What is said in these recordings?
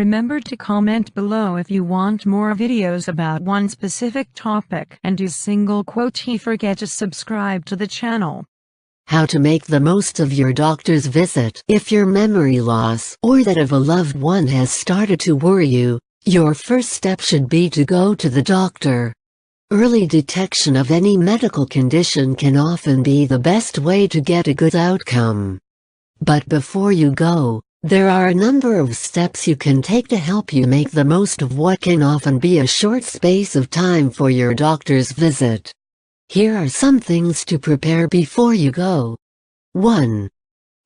Remember to comment below if you want more videos about one specific topic, and do single quote forget to subscribe to the channel. How to make the most of your doctor's visit. If your memory loss or that of a loved one has started to worry you, your first step should be to go to the doctor. Early detection of any medical condition can often be the best way to get a good outcome. But before you go, there are a number of steps you can take to help you make the most of what can often be a short space of time for your doctor's visit. Here are some things to prepare before you go. 1.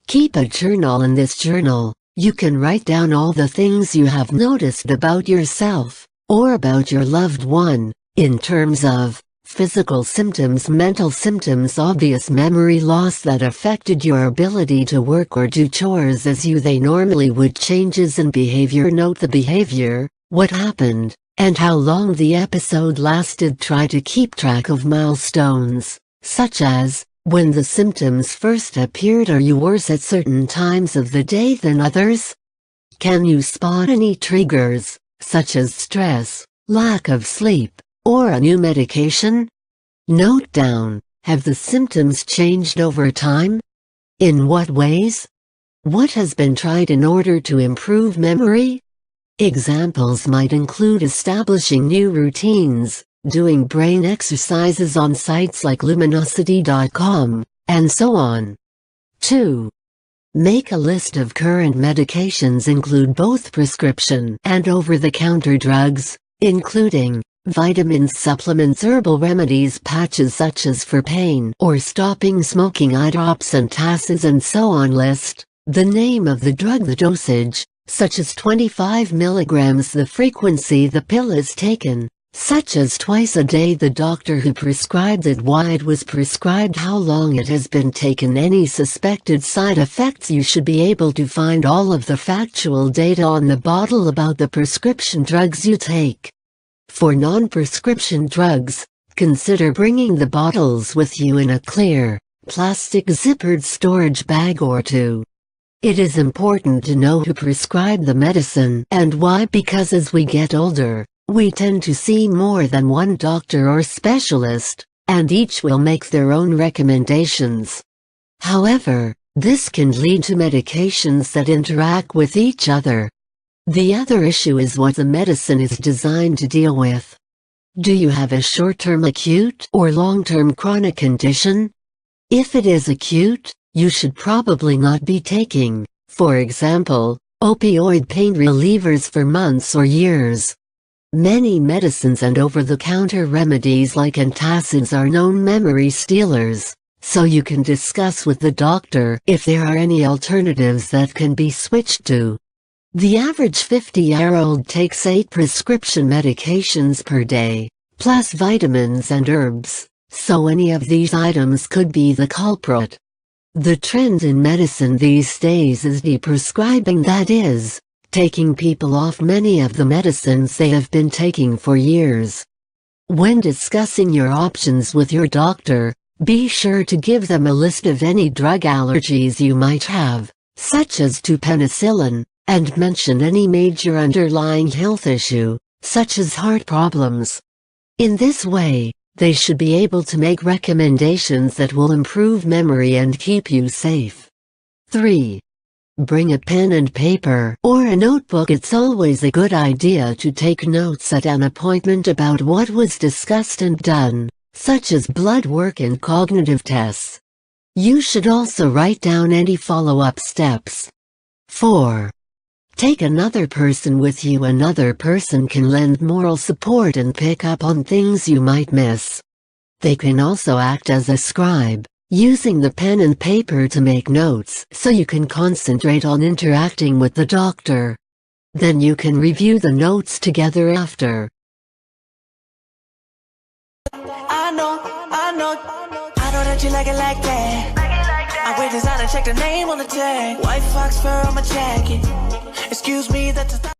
Keep a journal. In this journal, you can write down all the things you have noticed about yourself, or about your loved one, in terms of physical symptoms, mental symptoms, obvious memory loss that affected your ability to work or do chores as they normally would, changes in behavior. Note the behavior, what happened, and how long the episode lasted. Try to keep track of milestones, such as when the symptoms first appeared. Are you worse at certain times of the day than others? Can you spot any triggers, such as stress, lack of sleep, or a new medication? Note down, have the symptoms changed over time? In what ways? What has been tried in order to improve memory? Examples might include establishing new routines, doing brain exercises on sites like Luminosity.com, and so on. 2. Make a list of current medications. Include both prescription and over-the-counter drugs, including vitamins, supplements, herbal remedies, patches such as for pain or stopping smoking, eye drops, antacids, and so on. List the name of the drug, the dosage, such as 25 mg, the frequency the pill is taken, such as twice a day, the doctor who prescribed it, why it was prescribed, how long it has been taken, any suspected side effects. You should be able to find all of the factual data on the bottle about the prescription drugs you take. For non-prescription drugs, consider bringing the bottles with you in a clear, plastic zippered storage bag or two. It is important to know who prescribed the medicine and why, because as we get older, we tend to see more than one doctor or specialist, and each will make their own recommendations. However, this can lead to medications that interact with each other. The other issue is what the medicine is designed to deal with. Do you have a short-term acute or long-term chronic condition? If it is acute, you should probably not be taking, for example, opioid pain relievers for months or years. Many medicines and over-the-counter remedies like antacids are known memory stealers, so you can discuss with the doctor if there are any alternatives that can be switched to. The average 50-year-old takes 8 prescription medications per day, plus vitamins and herbs, so any of these items could be the culprit. The trend in medicine these days is deprescribing, that is, taking people off many of the medicines they have been taking for years. When discussing your options with your doctor, be sure to give them a list of any drug allergies you might have, such as to penicillin, and mention any major underlying health issue, such as heart problems. In this way, they should be able to make recommendations that will improve memory and keep you safe. 3. Bring a pen and paper or a notebook. It's always a good idea to take notes at an appointment about what was discussed and done, such as blood work and cognitive tests. You should also write down any follow-up steps. 4. Take another person with you. Another person can lend moral support and pick up on things you might miss. They can also act as a scribe, using the pen and paper to make notes so you can concentrate on interacting with the doctor. Then you can review the notes together after. I know that you like it like that. I wear designer, check the name on the tag. White fox fur on my jacket. Excuse me, that's a